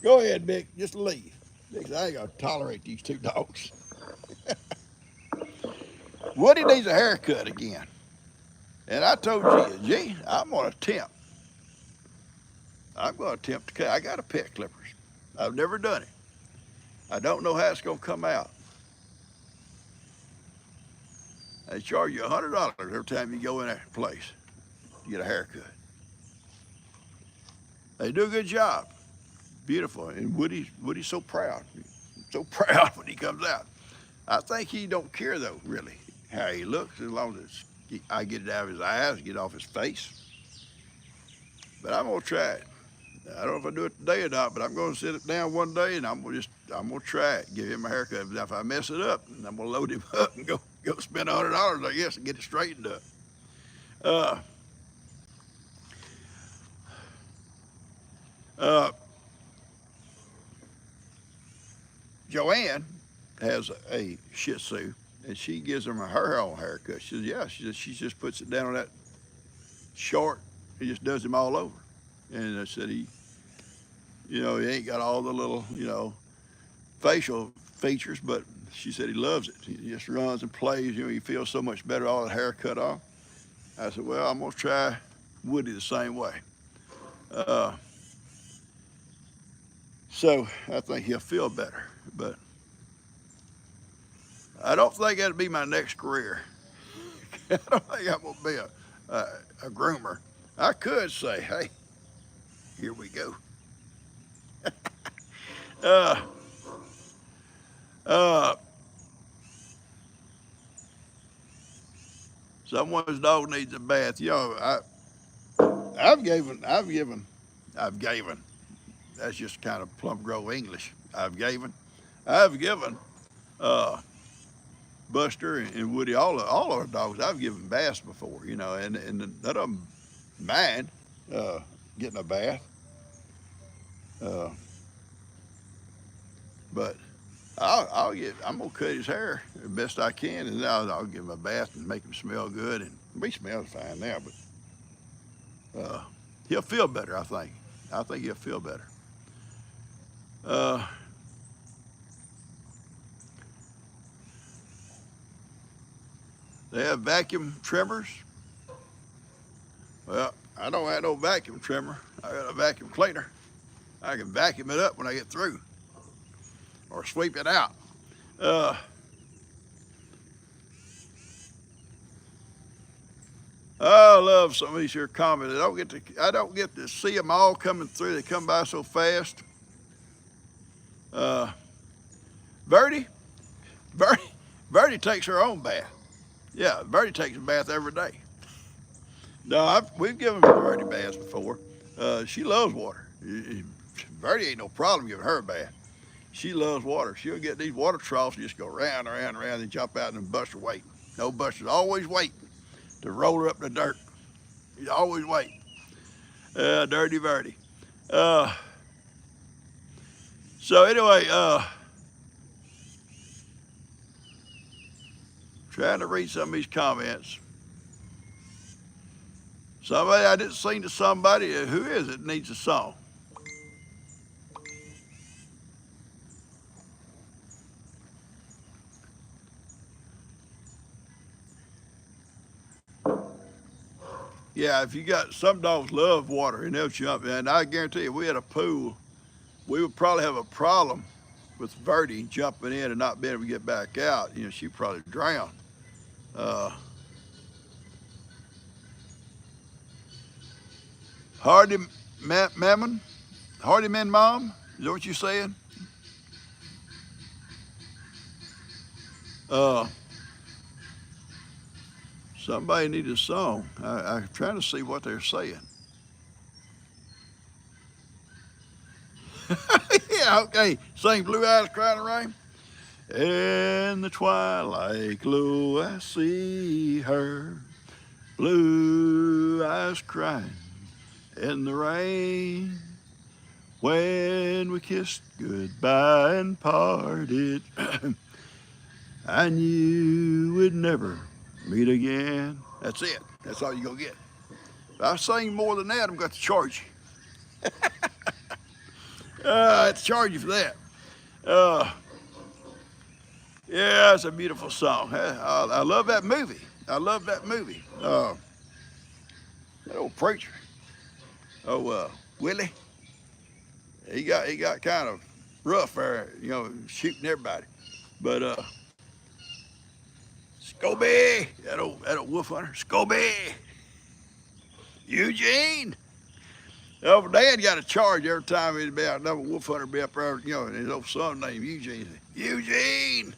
go ahead, Mick. Just leave. Because I ain't going to tolerate these two dogs. Woody needs a haircut again. And I told G, I'm going to attempt. I'm going to attempt to cut. I got a pet clippers. I've never done it. I don't know how it's going to come out. They charge you $100 every time you go in that place to get a haircut. They do a good job. Beautiful. And Woody's so proud. So proud when he comes out. I think he don't care, though, really, how he looks, as long as I get it out of his eyes, get it off his face. But I'm going to try it. I don't know if I do it today or not, but I'm going to sit it down one day, and I'm going to try it, give him a haircut. If I mess it up, I'm going to load him up and go spend $100, I guess, and get it straightened up. Uh, uh, Joanne has a Shih Tzu, and she gives him her own haircut. She says, yeah, she just puts it down on that short. He just does him all over. And I said he ain't got all the little, facial features, but she said he loves it. He just runs and plays. He feels so much better all the hair cut off. I said, well, I'm going to try Woody the same way. So I think he'll feel better. But I don't think that'll be my next career. I don't think I'm going to be a groomer. I could say, hey, here we go. uh, uh, Someone's dog needs a bath. You know, I've given. That's just kind of Plum Grove English. I've given uh, Buster and Woody, all our dogs. I've given baths before, and none of them mind uh, getting a bath. Uh, but I'm gonna cut his hair the best I can, and I'll give him a bath and make him smell good. And he smells fine now, but he'll feel better. I think he'll feel better. Uh, they have vacuum trimmers. Well, I don't have no vacuum trimmer. I got a vacuum cleaner. I can vacuum it up when I get through, or sweep it out. Uh, I love some of these here comments. I don't get to see them all coming through. They come by so fast. Uh, Verdi, Verdi, Verdi takes her own bath. Yeah, Verdi takes a bath every day. No, we've given Verdi baths before. She loves water. Verdi ain't no problem giving her a bath. She loves water. She'll get these water troughs and just go round and round and round and jump out and Buster waiting. No, Buster's always waiting to roll her up in the dirt. He's always waiting. Dirty Verdi. Uh, so anyway, trying to read some of these comments. I just seen to somebody, who is it needs a song? Yeah, if you got, some dogs love water and they'll jump in. And I guarantee you, if we had a pool, we would probably have a problem with Verdi jumping in and not being able to get back out. She'd probably drown. Uh, Hardy Mammon, Hardy Man Mom, is that what you're saying? Uh, Somebody needs a song. I'm trying to see what they're saying. Yeah, okay. Sing Blue Eyes Crying Rain. In the twilight glow, I see her, blue eyes crying in the rain. When we kissed goodbye and parted, I knew we'd never meet again. That's it. That's all you're going to get. If I sing more than that, I'm going to charge you. I have to charge you for that. Uh, yeah, it's a beautiful song. I love that movie. I love that movie. That old preacher. Willie. He got kind of rough there, shooting everybody. But Scobie, that old wolf hunter, Scobie, Eugene. Dad got a charge every time he'd be out. Another wolf hunter be up there, and his old son named Eugene. Eugene.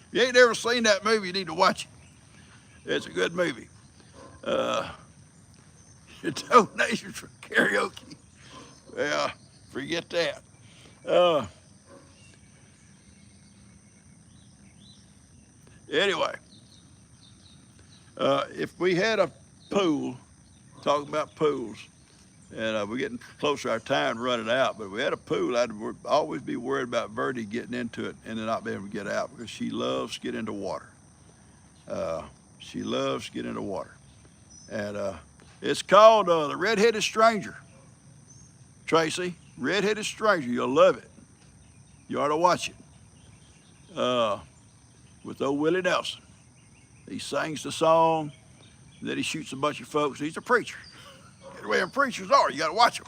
If you ain't ever seen that movie, you need to watch it. It's a good movie. Donations for karaoke. Well, forget that. Anyway, if we had a pool, talking about pools, and we're getting close to our time running out, but if we had a pool, I'd always be worried about Verdi getting into it and then not being able to get out because she loves to get into water. She loves to get into water. And it's called The Red-Headed Stranger. Tracy, Red-Headed Stranger, you'll love it. You ought to watch it. With old Willie Nelson. He sings the song, then he shoots a bunch of folks. He's a preacher. The way preachers are, you got to watch them.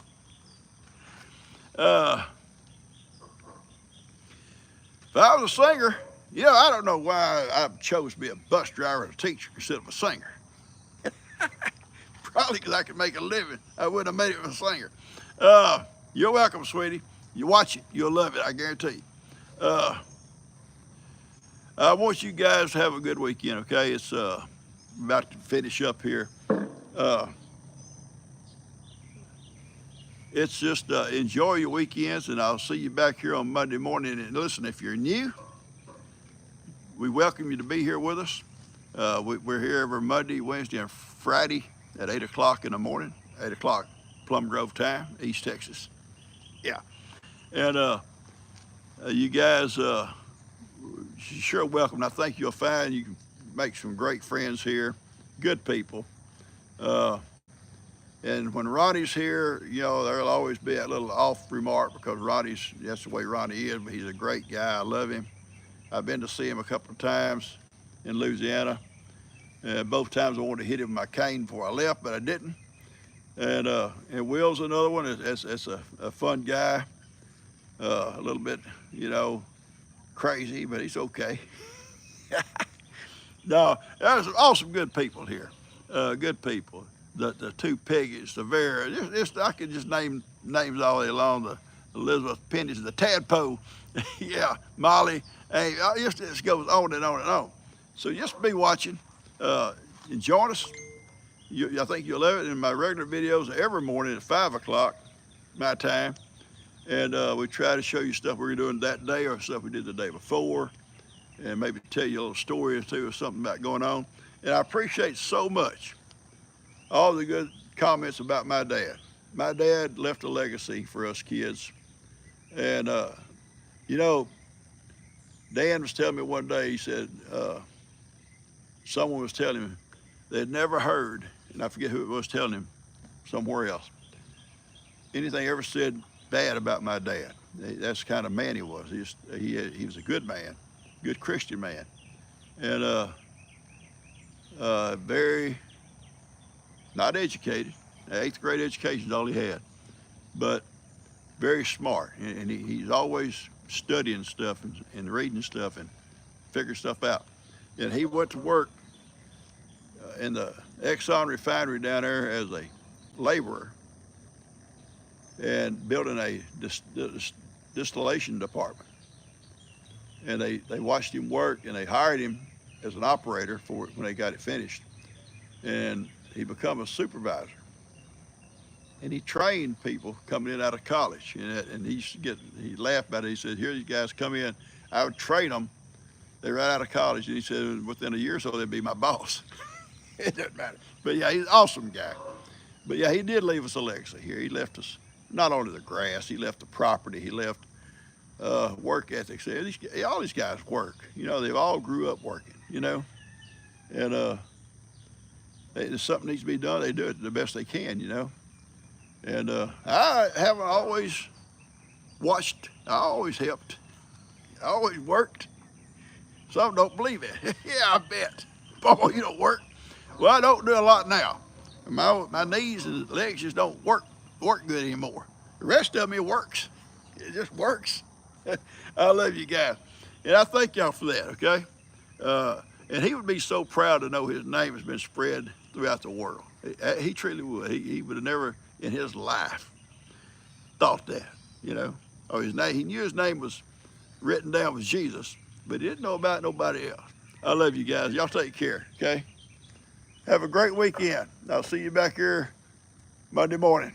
If I was a singer, I don't know why I chose to be a bus driver and a teacher instead of a singer. Probably because I could make a living. I wouldn't have made it as a singer. You're welcome, sweetie. You watch it, you'll love it, I guarantee you. I want you guys to have a good weekend, okay? It's about to finish up here. Uh, it's just enjoy your weekends, and I'll see you back here on Monday morning. And listen, if you're new, we welcome you to be here with us. We're here every Monday, Wednesday, and Friday at 8 o'clock in the morning, 8 o'clock Plum Grove time, East Texas. Yeah. And you guys, sure welcome. I think you'll find you can make some great friends here, good people. And when Ronnie's here, you know, there'll always be that little off remark because that's the way Ronnie is, but he's a great guy. I love him. I've been to see him a couple of times in Louisiana. Both times I wanted to hit him with my cane before I left, but I didn't. And Will's another one. It's a fun guy, a little bit, you know, crazy, but he's okay. No, there's awesome good people here. Good people. The two Piggies, the Vera. I could just name names all day long. The Elizabeth Pennies, the Tadpole. Yeah, Molly. Hey, just goes on and on and on. So just be watching. And join us. I think you'll love it in my regular videos every morning at 5 o'clock my time. And we try to show you stuff we're doing that day or stuff we did the day before, and maybe tell you a little story or two or something about going on. And I appreciate so much all the good comments about my dad. My dad left a legacy for us kids. And, you know, Dan was telling me one day, he said, someone was telling him they'd never heard, and I forget who it was telling him, somewhere else, anything ever said bad about my dad. That's the kind of man he was. He was a good man, good Christian man, and very not educated. 8th grade education is all he had, but very smart, and he's always studying stuff and reading stuff and figuring stuff out. And he went to work in the Exxon refinery down there as a laborer and building a distillation department. And they watched him work, and they hired him as an operator for it when they got it finished. And he became a supervisor. And he trained people coming in out of college. And he laughed about it. He said, here these guys come in, I would train them. They're right out of college. And he said, within a year or so, they'd be my boss. It doesn't matter. But yeah, he's an awesome guy. But yeah, he did leave us a legacy here. He left us not only the grass, he left the property, he left work ethics. All these guys work. You know, they've all grew up working, you know. And if something needs to be done, they do it the best they can, you know. And I haven't always watched, I always helped, I always worked. Some don't believe it. Yeah, I bet. Boy, you don't work. Well, I don't do a lot now. My knees and legs just don't work good anymore. The rest of me works. It just works. I love you guys. And I thank y'all for that, okay? And he would be so proud to know his name has been spread throughout the world. He truly would. He would have never in his life thought that, you know. Or his name, he knew his name was written down was Jesus, but he didn't know about nobody else. I love you guys. Y'all take care, okay? Have a great weekend. I'll see you back here Monday morning.